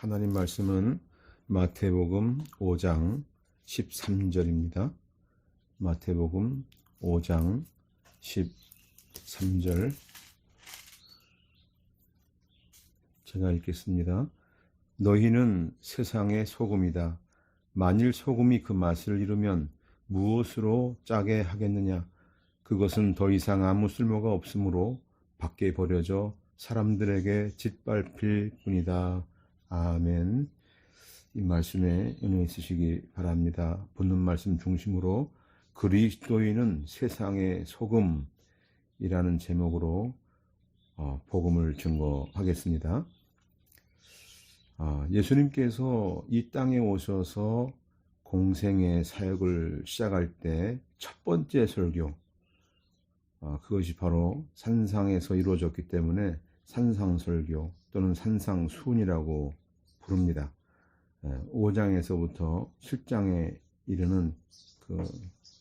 하나님 말씀은 마태복음 5장 13절입니다. 마태복음 5장 13절 제가 읽겠습니다. 너희는 세상의 소금이다. 만일 소금이 그 맛을 잃으면 무엇으로 짜게 하겠느냐? 그것은 더 이상 아무 쓸모가 없으므로 밖에 버려져 사람들에게 짓밟힐 뿐이다. 아멘. 이 말씀에 은혜 있으시기 바랍니다. 본문 말씀 중심으로 그리스도인은 세상의 소금이라는 제목으로 복음을 증거하겠습니다. 예수님께서 이 땅에 오셔서 공생의 사역을 시작할 때 첫 번째 설교, 그것이 바로 산상에서 이루어졌기 때문에 산상설교 또는 산상수훈이라고 부릅니다. 5장에서부터 7장에 이르는 그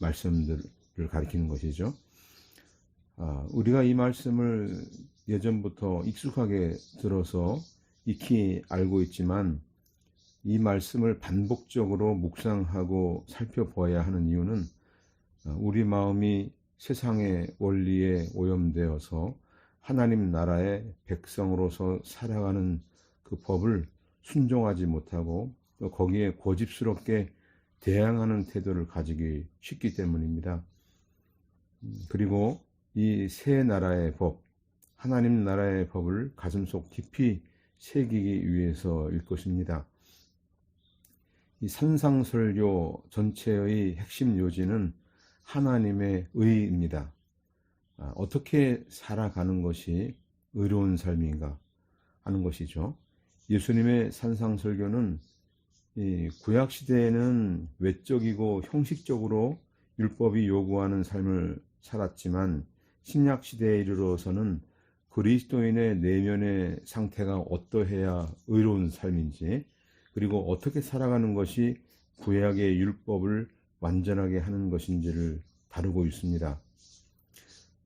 말씀들을 가리키는 것이죠. 우리가 이 말씀을 예전부터 익숙하게 들어서 익히 알고 있지만 이 말씀을 반복적으로 묵상하고 살펴보아야 하는 이유는 우리 마음이 세상의 원리에 오염되어서 하나님 나라의 백성으로서 살아가는 그 법을 순종하지 못하고 또 거기에 고집스럽게 대항하는 태도를 가지기 쉽기 때문입니다. 그리고 이 새 나라의 법, 하나님 나라의 법을 가슴속 깊이 새기기 위해서일 것입니다. 이 산상설교 전체의 핵심 요지는 하나님의 의입니다. 어떻게 살아가는 것이 의로운 삶인가 하는 것이죠. 예수님의 산상설교는 이 구약시대에는 외적이고 형식적으로 율법이 요구하는 삶을 살았지만 신약시대에 이르러서는 그리스도인의 내면의 상태가 어떠해야 의로운 삶인지, 그리고 어떻게 살아가는 것이 구약의 율법을 완전하게 하는 것인지를 다루고 있습니다.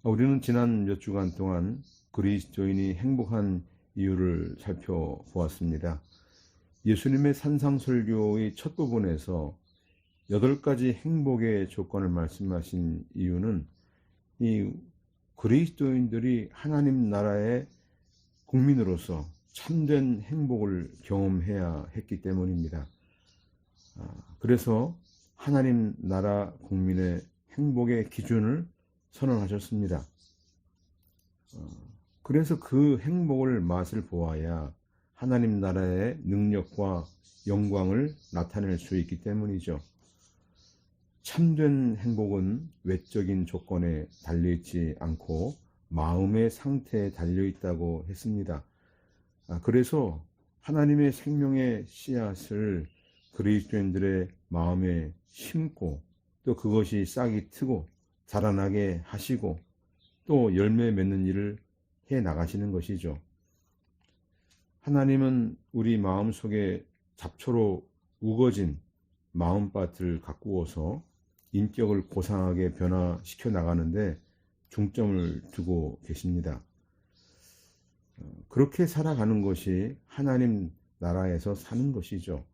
우리는 지난 몇 주간 동안 그리스도인이 행복한 이유를 살펴보았습니다. 예수님의 산상설교의 첫 부분에서 8가지 행복의 조건을 말씀하신 이유는 이 그리스도인들이 하나님 나라의 국민으로서 참된 행복을 경험해야 했기 때문입니다. 그래서 하나님 나라 국민의 행복의 기준을 선언하셨습니다. 그래서 그 행복을 맛을 보아야 하나님 나라의 능력과 영광을 나타낼 수 있기 때문이죠. 참된 행복은 외적인 조건에 달려있지 않고 마음의 상태에 달려있다고 했습니다. 그래서 하나님의 생명의 씨앗을 그리스도인들의 마음에 심고 또 그것이 싹이 트고 자라나게 하시고 또 열매 맺는 일을 해 나가시는 것이죠. 하나님은 우리 마음속에 잡초로 우거진 마음밭을 가꾸어서 인격을 고상하게 변화시켜 나가는데 중점을 두고 계십니다. 그렇게 살아가는 것이 하나님 나라에서 사는 것이죠.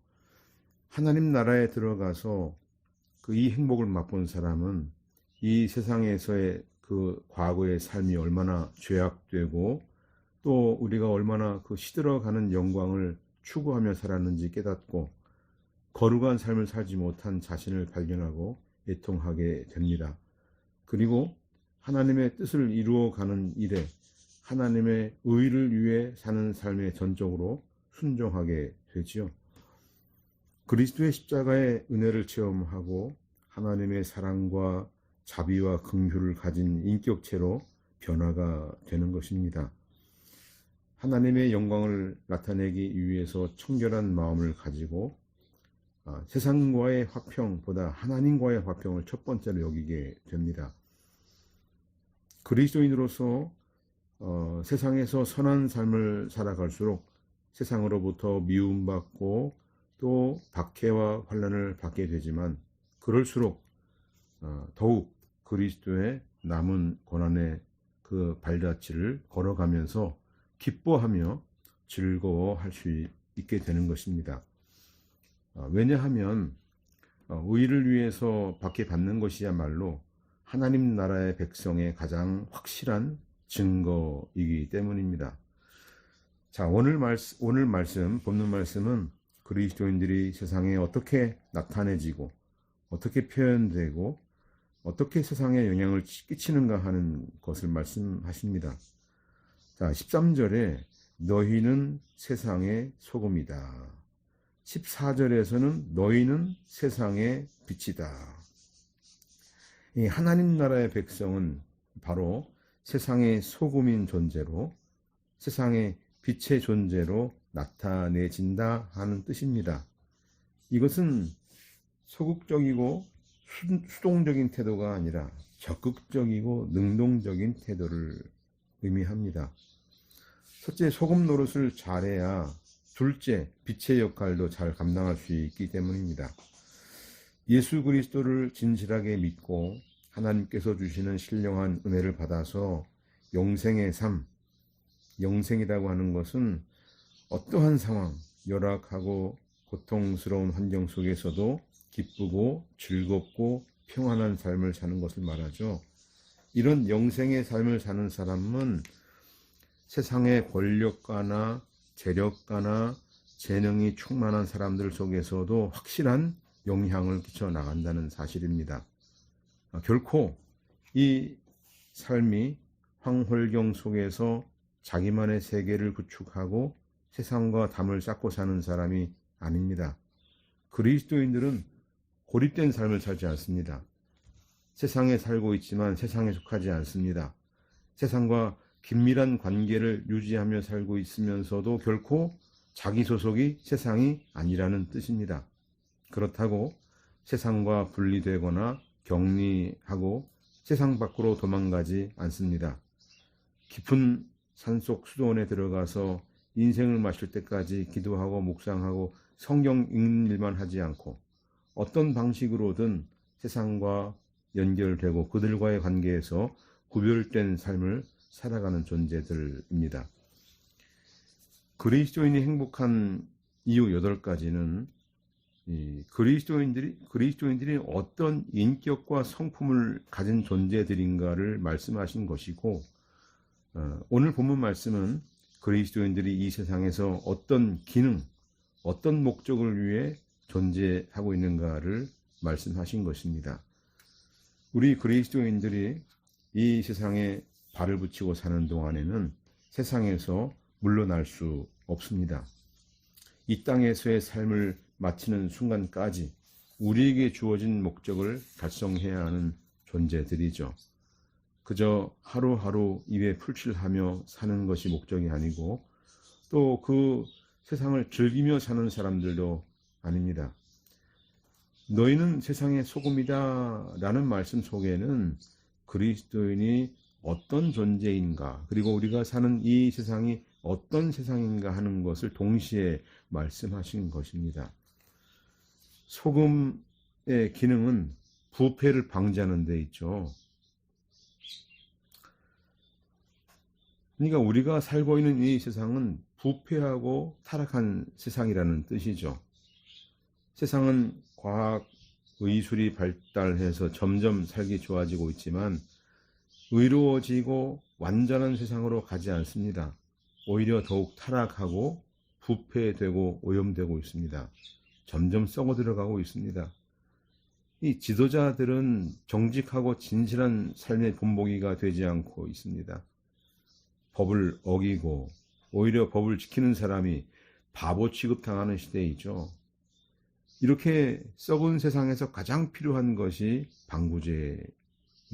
하나님 나라에 들어가서 이 행복을 맛본 사람은 이 세상에서의 그 과거의 삶이 얼마나 죄악되고 또 우리가 얼마나 그 시들어가는 영광을 추구하며 살았는지 깨닫고 거룩한 삶을 살지 못한 자신을 발견하고 애통하게 됩니다. 그리고 하나님의 뜻을 이루어가는 일에 하나님의 의를 위해 사는 삶에 전적으로 순종하게 되지요. 그리스도의 십자가의 은혜를 체험하고 하나님의 사랑과 자비와 긍휼을 가진 인격체로 변화가 되는 것입니다. 하나님의 영광을 나타내기 위해서 청결한 마음을 가지고 세상과의 화평보다 하나님과의 화평을 첫 번째로 여기게 됩니다. 그리스도인으로서 세상에서 선한 삶을 살아갈수록 세상으로부터 미움받고 또 박해와 환난을 받게 되지만 그럴수록 더욱 그리스도의 남은 고난의 그 발자취를 걸어가면서 기뻐하며 즐거워할 수 있게 되는 것입니다. 왜냐하면 의를 위해서 밖에 받는 것이야말로 하나님 나라의 백성의 가장 확실한 증거이기 때문입니다. 자, 오늘 말씀, 본문 말씀은 그리스도인들이 세상에 어떻게 나타내지고 어떻게 표현되고 어떻게 세상에 영향을 끼치는가 하는 것을 말씀하십니다. 자, 13절에 너희는 세상의 소금이다. 14절에서는 너희는 세상의 빛이다. 이 하나님 나라의 백성은 바로 세상의 소금인 존재로 세상의 빛의 존재로 나타내진다 하는 뜻입니다. 이것은 소극적이고 수동적인 태도가 아니라 적극적이고 능동적인 태도를 의미합니다. 첫째, 소금 노릇을 잘해야 둘째, 빛의 역할도 잘 감당할 수 있기 때문입니다. 예수 그리스도를 진실하게 믿고 하나님께서 주시는 신령한 은혜를 받아서 영생의 삶, 영생이라고 하는 것은 어떠한 상황, 열악하고 고통스러운 환경 속에서도 기쁘고 즐겁고 평안한 삶을 사는 것을 말하죠. 이런 영생의 삶을 사는 사람은 세상의 권력가나 재력가나 재능이 충만한 사람들 속에서도 확실한 영향을 끼쳐 나간다는 사실입니다. 결코 이 삶이 황홀경 속에서 자기만의 세계를 구축하고 세상과 담을 쌓고 사는 사람이 아닙니다. 그리스도인들은 고립된 삶을 살지 않습니다. 세상에 살고 있지만 세상에 속하지 않습니다. 세상과 긴밀한 관계를 유지하며 살고 있으면서도 결코 자기 소속이 세상이 아니라는 뜻입니다. 그렇다고 세상과 분리되거나 격리하고 세상 밖으로 도망가지 않습니다. 깊은 산속 수도원에 들어가서 인생을 마칠 때까지 기도하고 묵상하고 성경 읽는 일만 하지 않고 어떤 방식으로든 세상과 연결되고 그들과의 관계에서 구별된 삶을 살아가는 존재들입니다. 그리스도인이 행복한 이유 8가지는 그리스도인들이 어떤 인격과 성품을 가진 존재들인가를 말씀하신 것이고, 오늘 본문 말씀은 그리스도인들이 이 세상에서 어떤 기능, 어떤 목적을 위해 존재하고 있는가를 말씀하신 것입니다. 우리 그리스도인들이 이 세상에 발을 붙이고 사는 동안에는 세상에서 물러날 수 없습니다. 이 땅에서의 삶을 마치는 순간까지 우리에게 주어진 목적을 달성해야 하는 존재들이죠. 그저 하루하루 입에 풀칠하며 사는 것이 목적이 아니고 또 그 세상을 즐기며 사는 사람들도 아닙니다. 너희는 세상의 소금이다 라는 말씀 속에는 그리스도인이 어떤 존재인가, 그리고 우리가 사는 이 세상이 어떤 세상인가 하는 것을 동시에 말씀하신 것입니다. 소금의 기능은 부패를 방지하는 데 있죠. 그러니까 우리가 살고 있는 이 세상은 부패하고 타락한 세상이라는 뜻이죠. 세상은 과학, 의술이 발달해서 점점 살기 좋아지고 있지만 의로워지고 완전한 세상으로 가지 않습니다. 오히려 더욱 타락하고 부패되고 오염되고 있습니다. 점점 썩어 들어가고 있습니다. 이 지도자들은 정직하고 진실한 삶의 본보기가 되지 않고 있습니다. 법을 어기고 오히려 법을 지키는 사람이 바보 취급당하는 시대이죠. 이렇게 썩은 세상에서 가장 필요한 것이 방부제인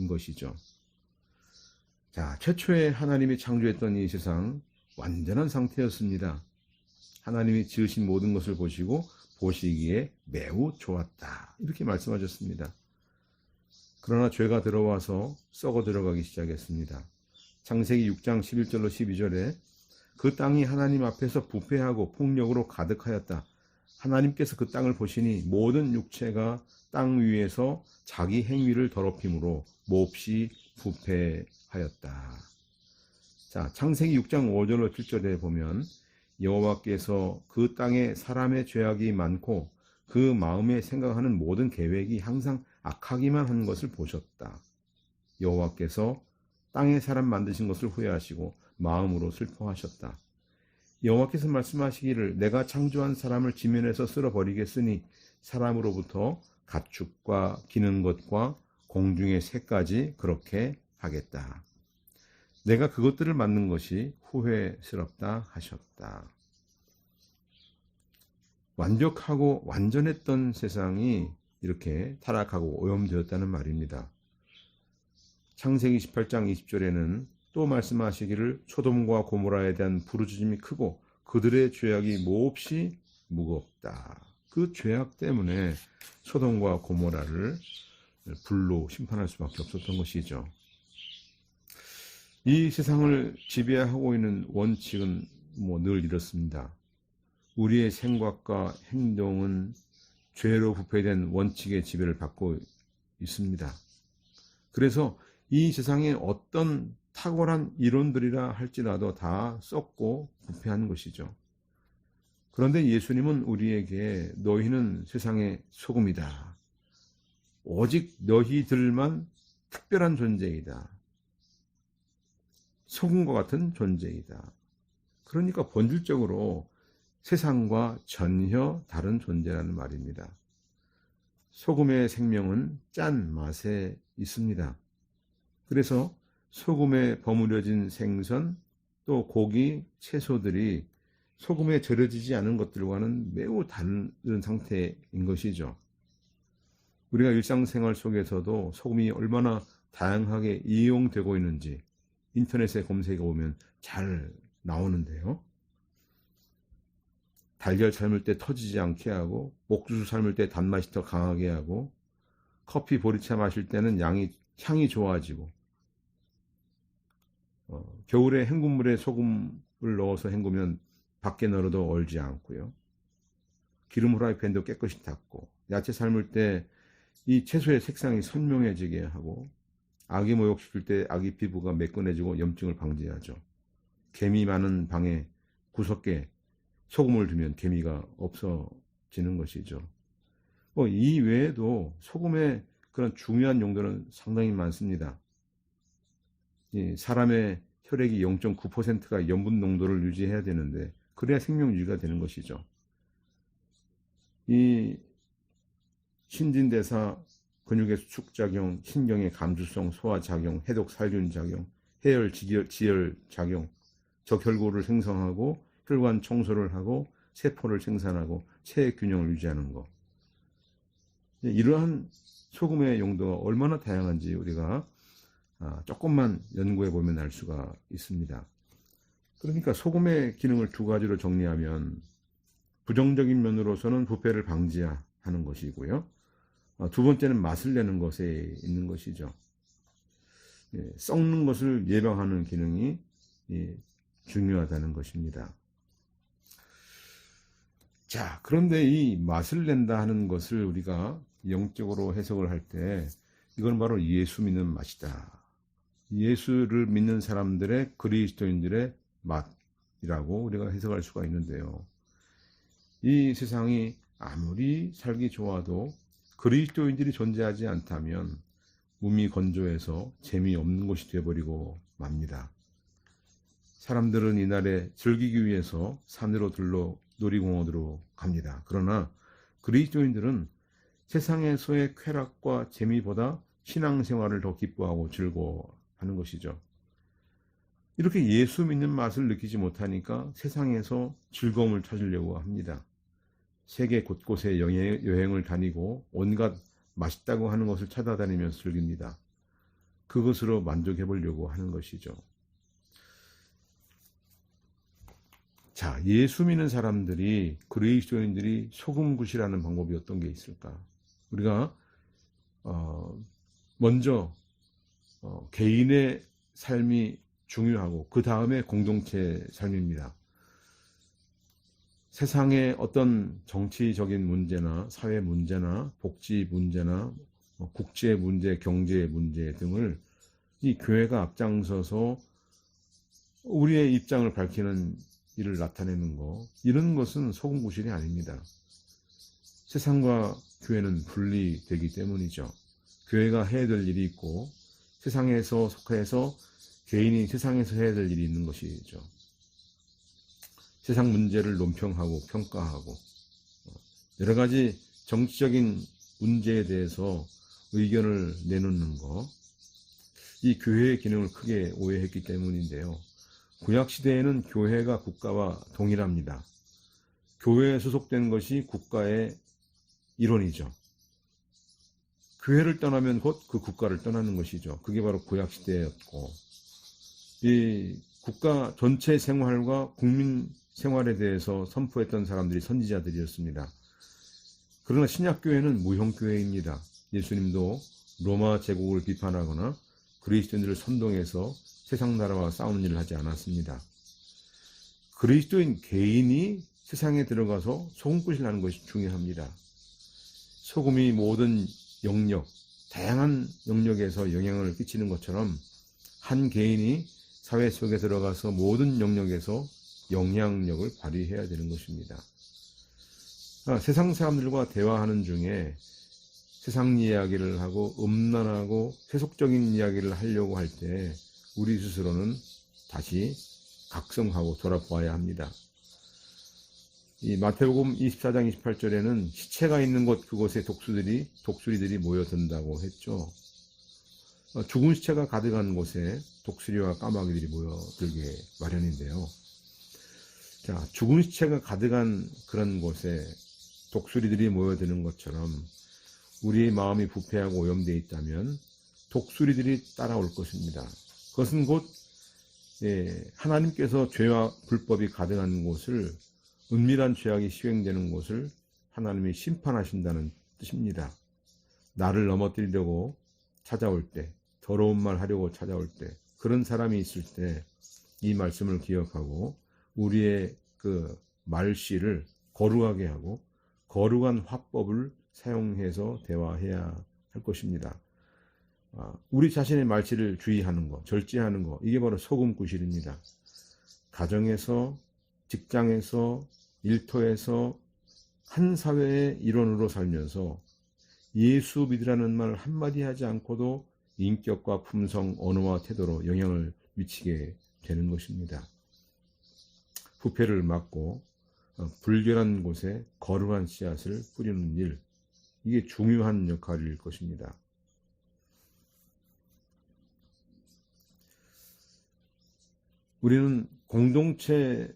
것이죠. 자, 최초에 하나님이 창조했던 이 세상 완전한 상태였습니다. 하나님이 지으신 모든 것을 보시기에 매우 좋았다, 이렇게 말씀하셨습니다. 그러나 죄가 들어와서 썩어 들어가기 시작했습니다. 창세기 6장 11절로 12절에 그 땅이 하나님 앞에서 부패하고 폭력으로 가득하였다. 하나님께서 그 땅을 보시니 모든 육체가 땅 위에서 자기 행위를 더럽힘으로 몹시 부패하였다. 자, 창세기 6장 5절로 7절에 보면 여호와께서 그 땅에 사람의 죄악이 많고 그 마음에 생각하는 모든 계획이 항상 악하기만 한 것을 보셨다. 여호와께서 땅에 사람 만드신 것을 후회하시고 마음으로 슬퍼하셨다. 여호와께서 말씀하시기를 내가 창조한 사람을 지면에서 쓸어버리겠으니 사람으로부터 가축과 기는 것과 공중의 새까지 그렇게 하겠다. 내가 그것들을 만든 것이 후회스럽다 하셨다. 완벽하고 완전했던 세상이 이렇게 타락하고 오염되었다는 말입니다. 창세기 18장 20절에는 또 말씀하시기를 소돔과 고모라에 대한 부르짖음이 크고 그들의 죄악이 몹시 무겁다. 그 죄악 때문에 소돔과 고모라를 불로 심판할 수밖에 없었던 것이죠. 이 세상을 지배하고 있는 원칙은 늘 이렇습니다. 우리의 생각과 행동은 죄로 부패된 원칙의 지배를 받고 있습니다. 그래서 이 세상에 어떤 탁월한 이론들이라 할지라도 다 썩고 부패한 것이죠. 그런데 예수님은 우리에게 너희는 세상의 소금이다. 오직 너희들만 특별한 존재이다. 소금과 같은 존재이다. 그러니까 본질적으로 세상과 전혀 다른 존재라는 말입니다. 소금의 생명은 짠 맛에 있습니다. 그래서 소금에 버무려진 생선, 또 고기, 채소들이 소금에 절여지지 않은 것들과는 매우 다른 상태인 것이죠. 우리가 일상생활 속에서도 소금이 얼마나 다양하게 이용되고 있는지 인터넷에 검색해 보면 잘 나오는데요. 달걀 삶을 때 터지지 않게 하고, 옥수수 삶을 때 단맛이 더 강하게 하고, 커피 보리차 마실 때는 향이 좋아지고, 겨울에 헹군물에 소금을 넣어서 헹구면 밖에 널어도 얼지 않고요. 기름 후라이팬도 깨끗이 닦고, 야채 삶을 때 이 채소의 색상이 선명해지게 하고, 아기 목욕시킬 때 아기 피부가 매끈해지고 염증을 방지하죠. 개미 많은 방에 구석에 소금을 두면 개미가 없어지는 것이죠. 이 외에도 소금의 그런 중요한 용도는 상당히 많습니다. 사람의 혈액이 0.9%가 염분 농도를 유지해야 되는데 그래야 생명 유지가 되는 것이죠. 이 신진대사, 근육의 수축작용, 신경의 감수성, 소화작용, 해독 살균작용, 해열, 지열 작용, 적혈구를 생성하고 혈관 청소를 하고 세포를 생산하고 체액 균형을 유지하는 것. 이러한 소금의 용도가 얼마나 다양한지 우리가 조금만 연구해 보면 알 수가 있습니다. 그러니까 소금의 기능을 두 가지로 정리하면 부정적인 면으로서는 부패를 방지하는 것이고요. 두 번째는 맛을 내는 것에 있는 것이죠. 썩는 것을 예방하는 기능이 중요하다는 것입니다. 자, 그런데 이 맛을 낸다 하는 것을 우리가 영적으로 해석을 할 때 이건 바로 예수 믿는 맛이다. 예수를 믿는 사람들의 그리스도인들의 맛이라고 우리가 해석할 수가 있는데요. 이 세상이 아무리 살기 좋아도 그리스도인들이 존재하지 않다면 몸이 건조해서 재미없는 곳이 되어버리고 맙니다. 사람들은 이날에 즐기기 위해서 산으로 들러 놀이공원으로 갑니다. 그러나 그리스도인들은 세상에서의 쾌락과 재미보다 신앙생활을 더 기뻐하고 즐거워하는 것이죠. 이렇게 예수 믿는 맛을 느끼지 못하니까 세상에서 즐거움을 찾으려고 합니다. 세계 곳곳에 여행을 다니고 온갖 맛있다고 하는 것을 찾아다니면서 즐깁니다. 그것으로 만족해 보려고 하는 것이죠. 자, 예수 믿는 사람들이, 그리스도인들이 소금굿이라는 방법이 어떤 게 있을까? 우리가 먼저 개인의 삶이 중요하고 그 다음에 공동체 삶입니다. 세상의 어떤 정치적인 문제나 사회 문제나 복지 문제나 국제 문제, 경제 문제 등을 이 교회가 앞장서서 우리의 입장을 밝히는 일을 나타내는 거, 이런 것은 소금구실이 아닙니다. 세상과 교회는 분리되기 때문이죠. 교회가 해야 될 일이 있고 세상에서 속해서 개인이 세상에서 해야 될 일이 있는 것이죠. 세상 문제를 논평하고 평가하고 여러 가지 정치적인 문제에 대해서 의견을 내놓는 것, 이 교회의 기능을 크게 오해했기 때문인데요. 구약시대에는 교회가 국가와 동일합니다. 교회에 소속된 것이 국가의 일원이죠. 교회를 떠나면 곧 그 국가를 떠나는 것이죠. 그게 바로 구약시대였고, 이 국가 전체 생활과 국민 생활에 대해서 선포했던 사람들이 선지자들이었습니다. 그러나 신약교회는 무형교회입니다. 예수님도 로마 제국을 비판하거나 그리스도인들을 선동해서 세상 나라와 싸우는 일을 하지 않았습니다. 그리스도인 개인이 세상에 들어가서 소금굿을 하는 것이 중요합니다. 소금이 모든 영역, 다양한 영역에서 영향을 끼치는 것처럼 한 개인이 사회 속에 들어가서 모든 영역에서 영향력을 발휘해야 되는 것입니다. 세상 사람들과 대화하는 중에 세상 이야기를 하고 음란하고 세속적인 이야기를 하려고 할 때 우리 스스로는 다시 각성하고 돌아보아야 합니다. 이 마태복음 24장 28절에는 시체가 있는 곳 그곳에 독수리들이 모여든다고 했죠. 죽은 시체가 가득한 곳에 독수리와 까마귀들이 모여들게 마련인데요. 자, 죽은 시체가 가득한 그런 곳에 독수리들이 모여드는 것처럼 우리의 마음이 부패하고 오염되어 있다면 독수리들이 따라올 것입니다. 그것은 곧 하나님께서 죄와 불법이 가득한 곳을, 은밀한 죄악이 시행되는 곳을 하나님이 심판하신다는 뜻입니다. 나를 넘어뜨리려고 찾아올 때, 더러운 말 하려고 찾아올 때, 그런 사람이 있을 때 이 말씀을 기억하고 우리의 그 말씨를 거룩하게 하고 거룩한 화법을 사용해서 대화해야 할 것입니다. 우리 자신의 말씨를 주의하는 것, 절제하는 것, 이게 바로 소금구실입니다. 가정에서, 직장에서, 일터에서 한 사회의 일원으로 살면서 예수 믿으라는 말 한마디 하지 않고도 인격과 품성, 언어와 태도로 영향을 미치게 되는 것입니다. 부패를 막고 불결한 곳에 거룩한 씨앗을 뿌리는 일, 이게 중요한 역할일 것입니다. 우리는 공동체이기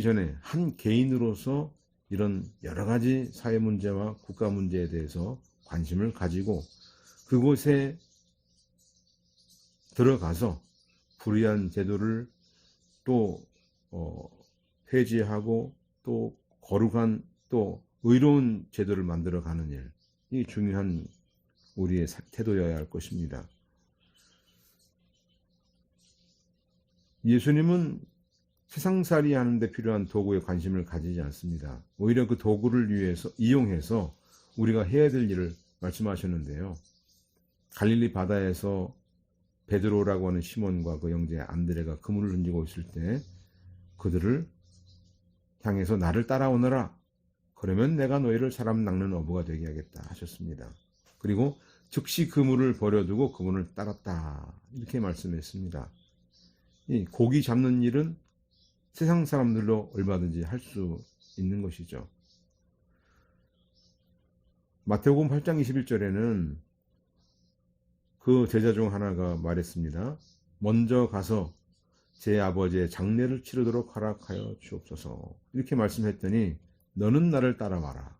전에 한 개인으로서 이런 여러 가지 사회 문제와 국가 문제에 대해서 관심을 가지고 그곳에 들어가서 불의한 제도를 또 폐지하고 또 거룩한 또 의로운 제도를 만들어가는 일, 이 중요한 우리의 태도여야 할 것입니다. 예수님은 세상살이 하는데 필요한 도구에 관심을 가지지 않습니다. 오히려 그 도구를 이용해서 우리가 해야 될 일을 말씀하셨는데요. 갈릴리 바다에서 베드로라고 하는 시몬과 그 형제 안드레가 그물을 던지고 있을 때 그들을 향해서 나를 따라오너라. 그러면 내가 너희를 사람 낚는 어부가 되게 하겠다 하셨습니다. 그리고 즉시 그물을 버려두고 그분을 따랐다. 이렇게 말씀했습니다. 이 고기 잡는 일은 세상 사람들로 얼마든지 할 수 있는 것이죠. 마태복음 8장 21절에는 그 제자 중 하나가 말했습니다. 먼저 가서 제 아버지의 장례를 치르도록 허락하여 주옵소서. 이렇게 말씀했더니 너는 나를 따라와라.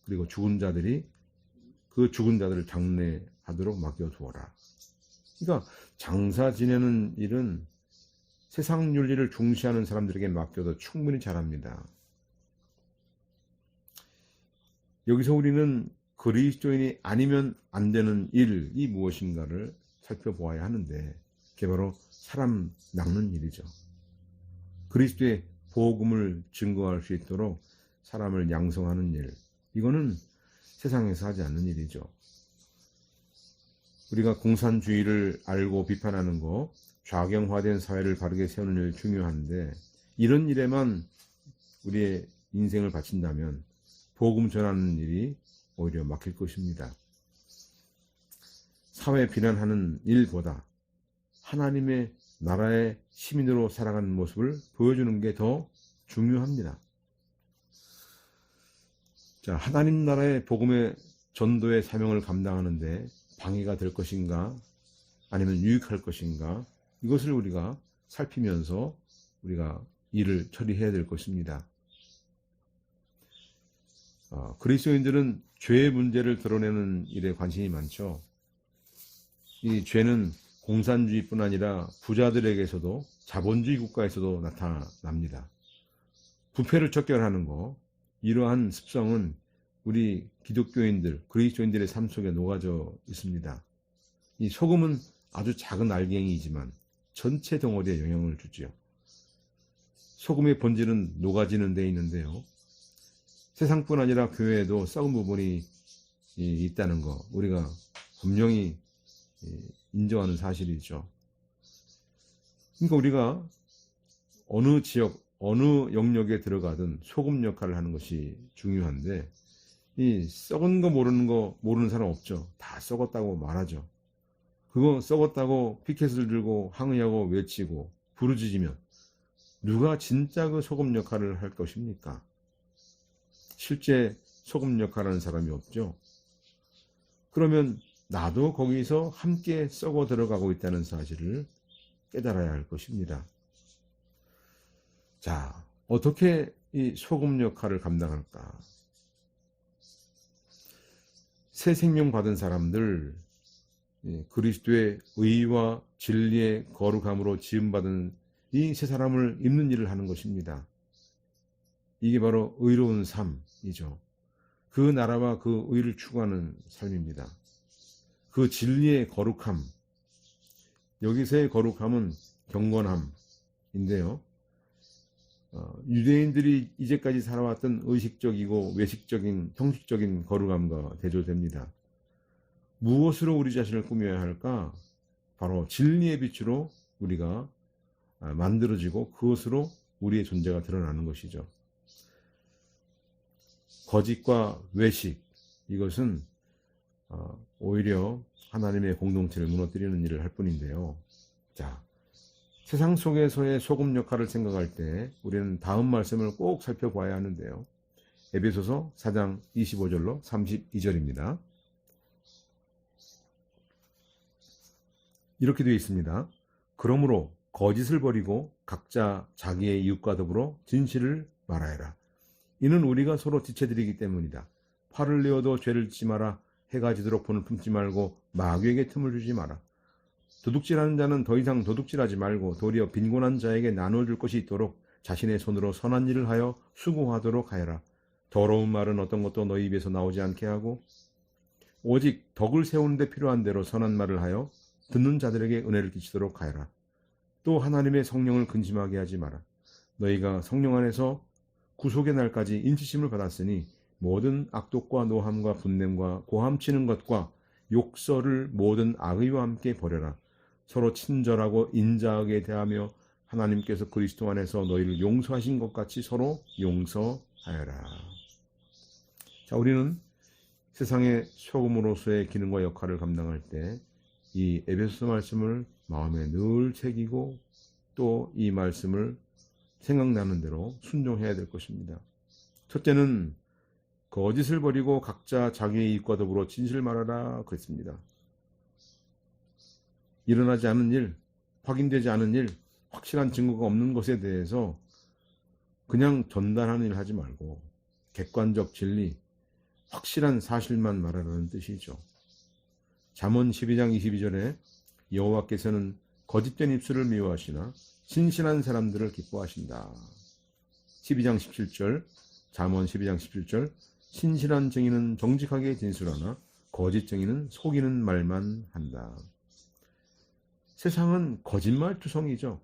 그리고 그 죽은 자들을 장례하도록 맡겨두어라. 그러니까 장사 지내는 일은 세상 윤리를 중시하는 사람들에게 맡겨도 충분히 잘합니다. 여기서 우리는 그리스도인이 아니면 안 되는 일이 무엇인가를 살펴보아야 하는데 그게 바로 사람 낚는 일이죠. 그리스도의 복음을 증거할 수 있도록 사람을 양성하는 일, 이거는 세상에서 하지 않는 일이죠. 우리가 공산주의를 알고 비판하는 거, 좌경화된 사회를 바르게 세우는 일 중요한데 이런 일에만 우리의 인생을 바친다면 복음 전하는 일이 오히려 막힐 것입니다. 사회 비난하는 일보다 하나님의 나라의 시민으로 살아가는 모습을 보여주는 게 더 중요합니다. 자, 하나님 나라의 복음의 전도의 사명을 감당하는데 방해가 될 것인가 아니면 유익할 것인가, 이것을 우리가 살피면서 우리가 일을 처리해야 될 것입니다. 그리스도인들은 죄의 문제를 드러내는 일에 관심이 많죠. 이 죄는 공산주의뿐 아니라 부자들에게서도 자본주의 국가에서도 나타납니다. 부패를 척결하는 것, 이러한 습성은 우리 기독교인들, 그리스도인들의 삶 속에 녹아져 있습니다. 이 소금은 아주 작은 알갱이이지만 전체 덩어리에 영향을 주지요. 소금의 본질은 녹아지는 데 있는데요. 세상뿐 아니라 교회에도 썩은 부분이 있다는 거 우리가 분명히 인정하는 사실이죠. 그러니까 우리가 어느 지역, 어느 영역에 들어가든 소금 역할을 하는 것이 중요한데, 이 썩은 거 모르는 사람 없죠. 다 썩었다고 말하죠. 그거 썩었다고 피켓을 들고 항의하고 외치고 부르짖으면 누가 진짜 그 소금 역할을 할 것입니까? 실제 소금 역할을 하는 사람이 없죠. 그러면 나도 거기서 함께 썩어 들어가고 있다는 사실을 깨달아야 할 것입니다. 자, 어떻게 이 소금 역할을 감당할까? 새 생명 받은 사람들, 그리스도의 의와 진리의 거룩함으로 지음받은 이 새 사람을 입는 일을 하는 것입니다. 이게 바로 의로운 삶이죠. 그 나라와 그 의를 추구하는 삶입니다. 그 진리의 거룩함, 여기서의 거룩함은 경건함인데요. 유대인들이 이제까지 살아왔던 의식적이고 외식적인 형식적인 거룩함과 대조됩니다. 무엇으로 우리 자신을 꾸며야 할까? 바로 진리의 빛으로 우리가 만들어지고 그것으로 우리의 존재가 드러나는 것이죠. 거짓과 외식, 이것은 오히려 하나님의 공동체를 무너뜨리는 일을 할 뿐인데요. 자, 세상 속에서의 소금 역할을 생각할 때 우리는 다음 말씀을 꼭 살펴봐야 하는데요. 에베소서 4장 25절로 32절입니다. 이렇게 되어 있습니다. 그러므로 거짓을 버리고 각자 자기의 이웃과 더불어 진실을 말하여라. 이는 우리가 서로 지체드리기 때문이다. 팔을 내어도 죄를 짓지 마라. 해가 지도록 본을 품지 말고 마귀에게 틈을 주지 마라. 도둑질하는 자는 더 이상 도둑질하지 말고 도리어 빈곤한 자에게 나눠줄 것이 있도록 자신의 손으로 선한 일을 하여 수고하도록 하여라. 더러운 말은 어떤 것도 너희 입에서 나오지 않게 하고 오직 덕을 세우는 데 필요한 대로 선한 말을 하여 듣는 자들에게 은혜를 끼치도록 하여라. 또 하나님의 성령을 근심하게 하지 마라. 너희가 성령 안에서 구속의 날까지 인치심을 받았으니 모든 악독과 노함과 분냄과 고함치는 것과 욕설을 모든 악의와 함께 버려라. 서로 친절하고 인자하게 대하며 하나님께서 그리스도 안에서 너희를 용서하신 것 같이 서로 용서하여라. 자, 우리는 세상의 소금으로서의 기능과 역할을 감당할 때 이 에베소서 말씀을 마음에 늘 새기고 또 이 말씀을 생각나는 대로 순종해야 될 것입니다. 첫째는 거짓을 버리고 각자 자기의 이익과 더불어 진실을 말하라 그랬습니다. 일어나지 않은 일, 확인되지 않은 일, 확실한 증거가 없는 것에 대해서 그냥 전달하는 일을 하지 말고 객관적 진리, 확실한 사실만 말하라는 뜻이죠. 잠언 12장 22절에 여호와께서는 거짓된 입술을 미워하시나 신실한 사람들을 기뻐하신다. 12장 17절, 잠언 12장 17절, 신실한 증인은 정직하게 진술하나 거짓 증인은 속이는 말만 한다. 세상은 거짓말투성이죠.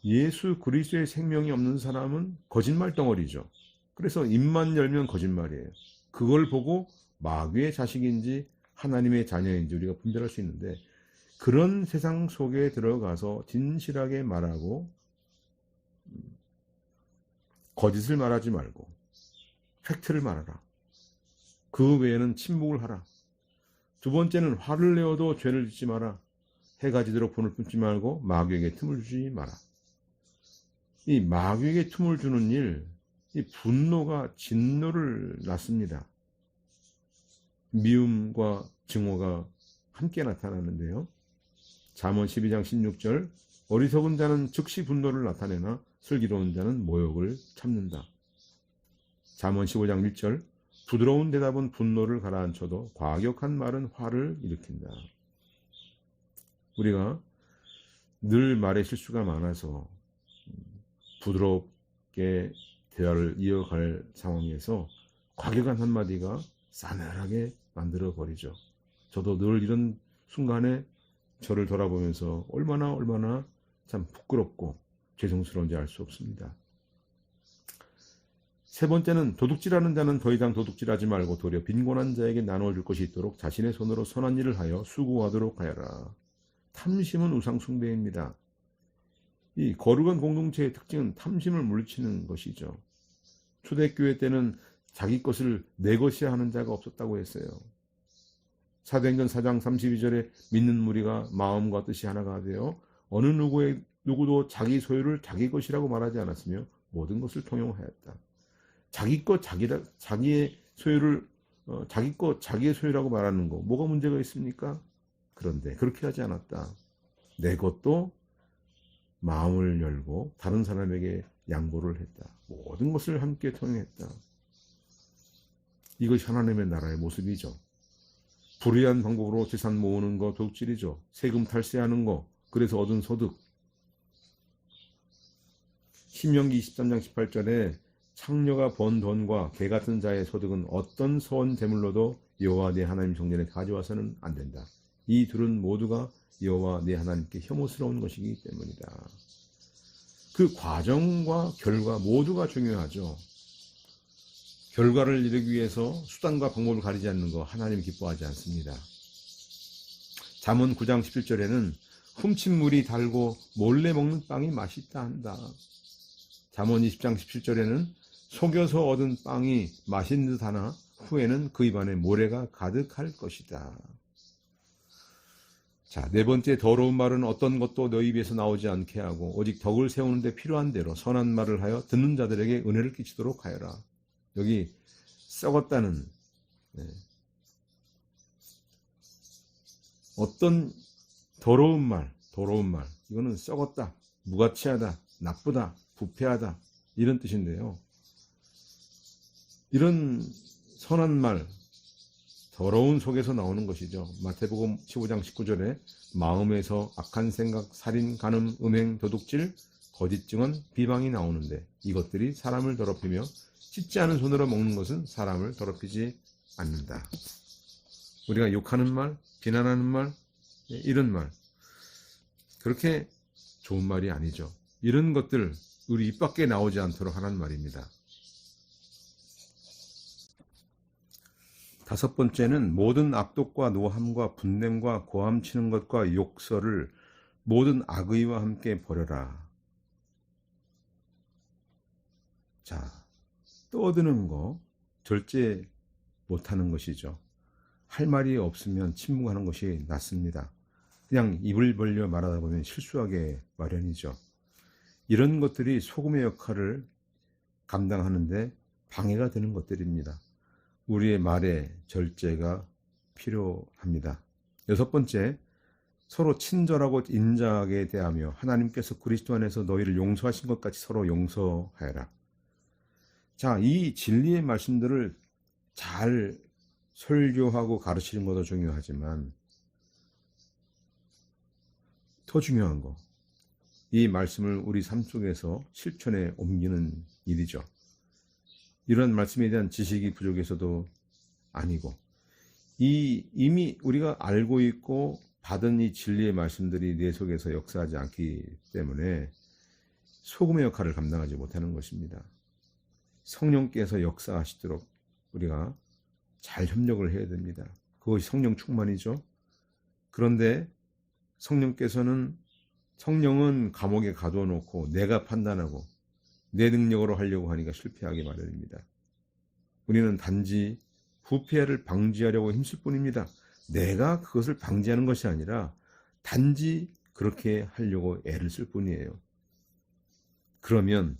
예수 그리스도의 생명이 없는 사람은 거짓말 덩어리죠. 그래서 입만 열면 거짓말이에요. 그걸 보고 마귀의 자식인지 하나님의 자녀인지 우리가 분별할 수 있는데, 그런 세상 속에 들어가서 진실하게 말하고 거짓을 말하지 말고 팩트를 말하라. 그 외에는 침묵을 하라. 두 번째는 화를 내어도 죄를 짓지 마라. 해가 지도록 분을 품지 말고 마귀에게 틈을 주지 마라. 이 마귀에게 틈을 주는 일, 이 분노가 진노를 낳습니다. 미움과 증오가 함께 나타나는데요. 잠언 12장 16절, 어리석은 자는 즉시 분노를 나타내나 슬기로운 자는 모욕을 참는다. 잠언 15장 1절, 부드러운 대답은 분노를 가라앉혀도 과격한 말은 화를 일으킨다. 우리가 늘 말에 실수가 많아서 부드럽게 대화를 이어갈 상황에서 과격한 한마디가 싸늘하게 만들어버리죠. 저도 늘 이런 순간에 저를 돌아보면서 얼마나 참 부끄럽고 죄송스러운지 알 수 없습니다. 세 번째는 도둑질하는 자는 더 이상 도둑질하지 말고 도리어 빈곤한 자에게 나눠줄 것이 있도록 자신의 손으로 선한 일을 하여 수고하도록 하여라. 탐심은 우상숭배입니다. 이 거룩한 공동체의 특징은 탐심을 물리치는 것이죠. 초대교회 때는 자기 것을 내 것이야 하는 자가 없었다고 했어요. 사도행전 4장 32절에 믿는 무리가 마음과 뜻이 하나가 되어 어느 누구도 자기 소유를 자기 것이라고 말하지 않았으며 모든 것을 통용하였다. 자기 것 자기의 소유를 자기 것 자기의 소유라고 말하는 거 뭐가 문제가 있습니까? 그런데 그렇게 하지 않았다. 내 것도 마음을 열고 다른 사람에게 양보를 했다. 모든 것을 함께 통용했다. 이것이 하나님의 나라의 모습이죠. 불의한 방법으로 재산 모으는 거 도둑질이죠. 세금 탈세하는 거, 그래서 얻은 소득. 신명기 23장 18절에 창녀가 번 돈과 개 같은 자의 소득은 어떤 소원 제물로도 여호와 내 하나님 성전에 가져와서는 안 된다. 이 둘은 모두가 여호와 내 하나님께 혐오스러운 것이기 때문이다. 그 과정과 결과 모두가 중요하죠. 결과를 이루기 위해서 수단과 방법을 가리지 않는 거 하나님 기뻐하지 않습니다. 잠언 9장 17절에는 훔친 물이 달고 몰래 먹는 빵이 맛있다 한다. 잠언 20장 17절에는 속여서 얻은 빵이 맛있는 듯 하나 후에는 그 입안에 모래가 가득할 것이다. 자, 네 번째, 더러운 말은 어떤 것도 너희 입에서 나오지 않게 하고 오직 덕을 세우는 데 필요한 대로 선한 말을 하여 듣는 자들에게 은혜를 끼치도록 하여라. 여기 썩었다는 어떤 더러운 말 이거는 썩었다, 무가치하다, 나쁘다, 부패하다 이런 뜻인데요. 이런 선한 말 더러운 속에서 나오는 것이죠. 마태복음 15장 19절에 마음에서 악한 생각, 살인, 간음, 음행, 도둑질, 거짓 증언, 비방이 나오는데 이것들이 사람을 더럽히며 씻지 않은 손으로 먹는 것은 사람을 더럽히지 않는다. 우리가 욕하는 말, 비난하는 말, 이런 말 그렇게 좋은 말이 아니죠. 이런 것들 우리 입 밖에 나오지 않도록 하는 말입니다. 다섯 번째는 모든 악독과 노함과 분냄과 고함치는 것과 욕설을 모든 악의와 함께 버려라. 자, 떠드는 거 절제 못하는 것이죠. 할 말이 없으면 침묵하는 것이 낫습니다. 그냥 입을 벌려 말하다 보면 실수하게 마련이죠. 이런 것들이 소금의 역할을 감당하는데 방해가 되는 것들입니다. 우리의 말에 절제가 필요합니다. 여섯 번째, 서로 친절하고 인자하게 대하며 하나님께서 그리스도 안에서 너희를 용서하신 것 같이 서로 용서하여라. 자, 이 진리의 말씀들을 잘 설교하고 가르치는 것도 중요하지만 더 중요한 거, 이 말씀을 우리 삶 속에서 실천에 옮기는 일이죠. 이런 말씀에 대한 지식이 부족해서도 아니고 이미 우리가 알고 있고 받은 이 진리의 말씀들이 내 속에서 역사하지 않기 때문에 소금의 역할을 감당하지 못하는 것입니다. 성령께서 역사하시도록 우리가 잘 협력을 해야 됩니다. 그것이 성령 충만이죠. 그런데 성령은 감옥에 가둬놓고 내가 판단하고 내 능력으로 하려고 하니까 실패하기 마련입니다. 우리는 단지 부패를 방지하려고 힘쓸 뿐입니다. 내가 그것을 방지하는 것이 아니라 단지 그렇게 하려고 애를 쓸 뿐이에요. 그러면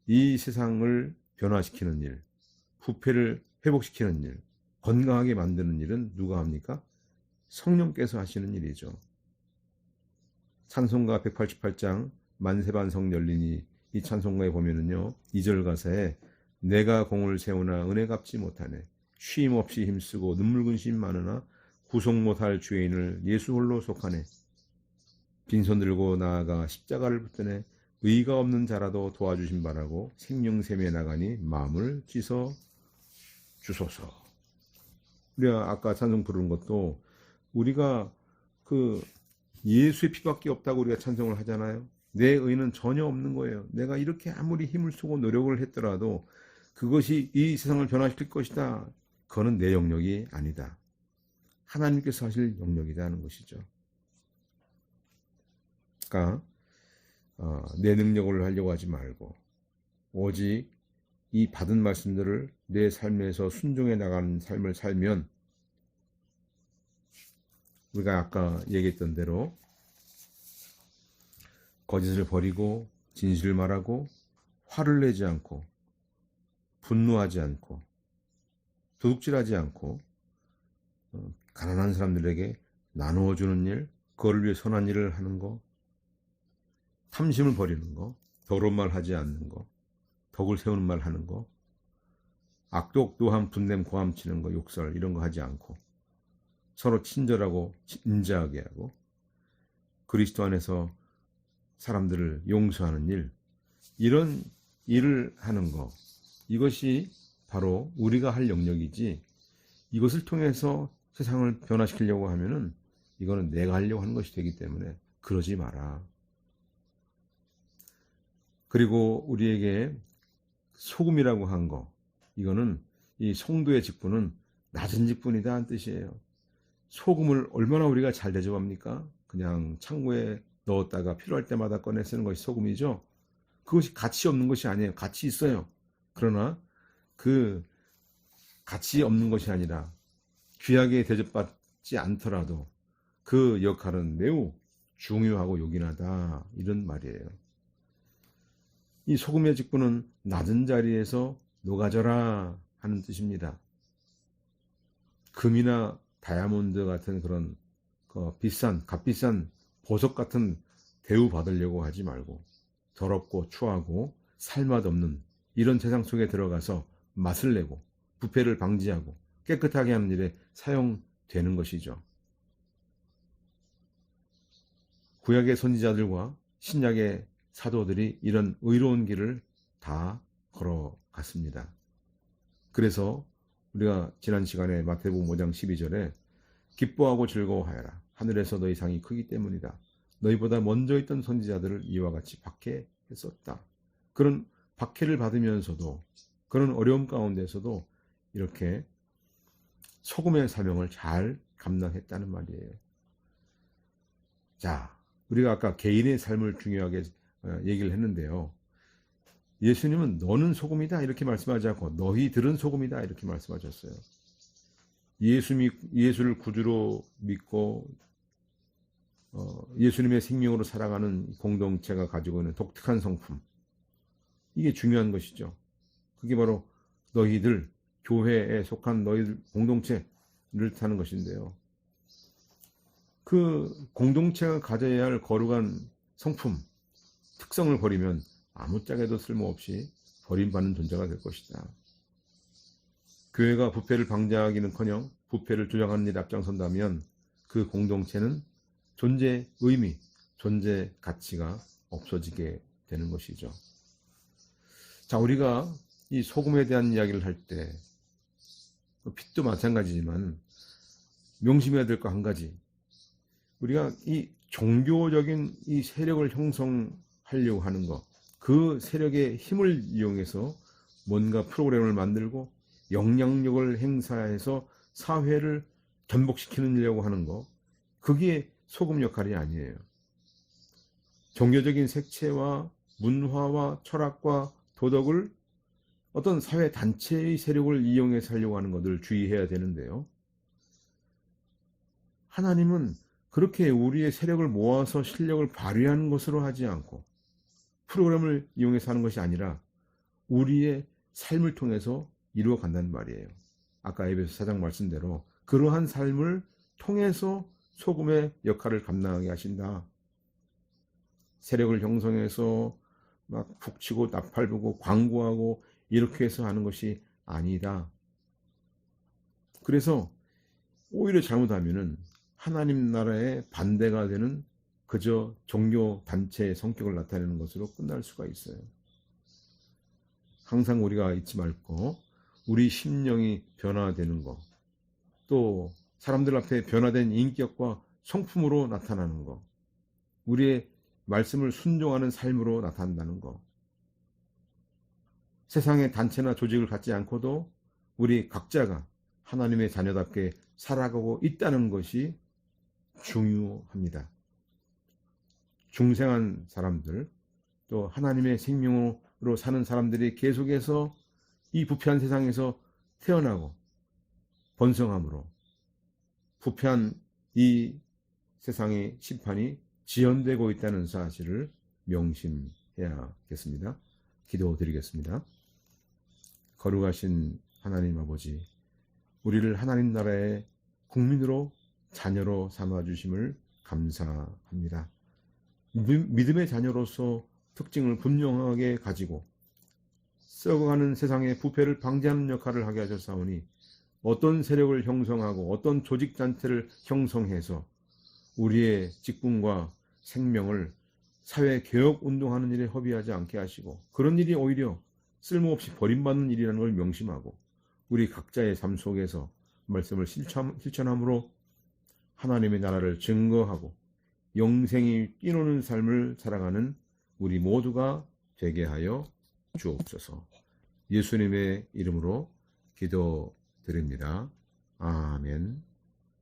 이 세상을 변화시키는 일, 부패를 회복시키는 일, 건강하게 만드는 일은 누가 합니까? 성령께서 하시는 일이죠. 찬송가 188장 만세반성 열리니, 이 찬송가에 보면은요, 2절 가사에 내가 공을 세우나 은혜 갚지 못하네, 쉼 없이 힘쓰고 눈물 근심 많으나 구속 못할 죄인을 예수 홀로 속하네, 빈손 들고 나아가 십자가를 붙드네, 의가 없는 자라도 도와주신 바라고 생명샘에 나가니 마음을 찢어 주소서. 우리가 아까 찬송 부르는 것도 우리가 그 예수의 피밖에 없다고 우리가 찬송을 하잖아요. 내 의는 전혀 없는 거예요. 내가 이렇게 아무리 힘을 쓰고 노력을 했더라도 그것이 이 세상을 변화시킬 것이다, 그거는 내 영역이 아니다. 하나님께서 하실 영역이다 하는 것이죠. 그러니까 내 능력을 하려고 하지 말고 오직 이 받은 말씀들을 내 삶에서 순종해 나가는 삶을 살면, 우리가 아까 얘기했던 대로 거짓을 버리고 진실을 말하고 화를 내지 않고 분노하지 않고 도둑질하지 않고 가난한 사람들에게 나누어 주는 일, 그거를 위해 선한 일을 하는 거, 탐심을 버리는 거, 더러운 말 하지 않는 거, 덕을 세우는 말 하는 거, 악독, 노함, 분냄, 고함 치는 거, 욕설 이런 거 하지 않고 서로 친절하고 인자하게 하고 그리스도 안에서 사람들을 용서하는 일, 이런 일을 하는 거, 이것이 바로 우리가 할 영역이지, 이것을 통해서 세상을 변화시키려고 하면은 이거는 내가 하려고 하는 것이 되기 때문에 그러지 마라. 그리고 우리에게 소금이라고 한 거, 이거는 이 성도의 직분은 낮은 직분이다 하는 뜻이에요. 소금을 얼마나 우리가 잘 대접합니까? 그냥 창고에 넣었다가 필요할 때마다 꺼내 쓰는 것이 소금이죠. 그것이 가치 없는 것이 아니에요. 가치 있어요. 그러나 그 가치 없는 것이 아니라 귀하게 대접받지 않더라도 그 역할은 매우 중요하고 요긴하다, 이런 말이에요. 이 소금의 직분은 낮은 자리에서 녹아져라 하는 뜻입니다. 금이나 다이아몬드 같은 그런 값비싼 보석 같은 대우 받으려고 하지 말고 더럽고 추하고 살맛없는 이런 세상 속에 들어가서 맛을 내고 부패를 방지하고 깨끗하게 하는 일에 사용되는 것이죠. 구약의 선지자들과 신약의 사도들이 이런 의로운 길을 다 걸어갔습니다. 그래서 우리가 지난 시간에 마태복음 5장 12절에 기뻐하고 즐거워하여라, 하늘에서 너희 상이 크기 때문이다, 너희보다 먼저 있던 선지자들을 이와 같이 박해했었다. 그런 박해를 받으면서도, 그런 어려움 가운데서도 이렇게 소금의 사명을 잘 감당했다는 말이에요. 자, 우리가 아까 개인의 삶을 중요하게 얘기를 했는데요, 예수님은 너는 소금이다 이렇게 말씀하지 않고 너희들은 소금이다 이렇게 말씀하셨어요. 예수를 구주로 믿고 예수님의 생명으로 살아가는 공동체가 가지고 있는 독특한 성품, 이게 중요한 것이죠. 그게 바로 너희들, 교회에 속한 너희들 공동체를 뜻하는 것인데요, 그 공동체가 가져야 할 거룩한 성품, 특성을 버리면 아무짝에도 쓸모없이 버림받는 존재가 될 것이다. 교회가 부패를 방지하기는커녕 부패를 조장하는 일에 앞장선다면 그 공동체는 존재 의미, 존재 가치가 없어지게 되는 것이죠. 자, 우리가 이 소금에 대한 이야기를 할 때 빛도 마찬가지지만 명심해야 될 거 한 가지, 우리가 이 종교적인 이 세력을 형성하려고 하는 것, 그 세력의 힘을 이용해서 뭔가 프로그램을 만들고 영향력을 행사해서 사회를 전복시키려고 하는 것, 그게 소금 역할이 아니에요. 종교적인 색채와 문화와 철학과 도덕을 어떤 사회 단체의 세력을 이용해서 하려고 하는 것을 주의해야 되는데요. 하나님은 그렇게 우리의 세력을 모아서 실력을 발휘하는 것으로 하지 않고 프로그램을 이용해서 하는 것이 아니라 우리의 삶을 통해서 이루어 간다는 말이에요. 아까 에베소 4장 말씀대로 그러한 삶을 통해서 소금의 역할을 감당하게 하신다. 세력을 형성해서 막 북치고 나팔부고 광고하고 이렇게 해서 하는 것이 아니다. 그래서 오히려 잘못하면은 하나님 나라의 반대가 되는 그저 종교 단체의 성격을 나타내는 것으로 끝날 수가 있어요. 항상 우리가 잊지 말고 우리 심령이 변화되는 것, 또 사람들 앞에 변화된 인격과 성품으로 나타나는 것, 우리의 말씀을 순종하는 삶으로 나타난다는 것, 세상의 단체나 조직을 갖지 않고도 우리 각자가 하나님의 자녀답게 살아가고 있다는 것이 중요합니다. 중생한 사람들, 또 하나님의 생명으로 사는 사람들이 계속해서 이 부패한 세상에서 태어나고 번성함으로 부패한 이 세상의 심판이 지연되고 있다는 사실을 명심해야겠습니다. 기도드리겠습니다. 거룩하신 하나님 아버지, 우리를 하나님 나라의 국민으로 자녀로 삼아주심을 감사합니다. 믿음의 자녀로서 특징을 분명하게 가지고 썩어가는 세상의 부패를 방지하는 역할을 하게 하셨사오니 어떤 세력을 형성하고 어떤 조직단체를 형성해서 우리의 직분과 생명을 사회개혁 운동하는 일에 허비하지 않게 하시고 그런 일이 오히려 쓸모없이 버림받는 일이라는 걸 명심하고 우리 각자의 삶 속에서 말씀을 실천함으로 하나님의 나라를 증거하고 영생이 뛰노는 삶을 살아가는 우리 모두가 되게 하여 주옵소서. 예수님의 이름으로 기도드립니다. 아멘.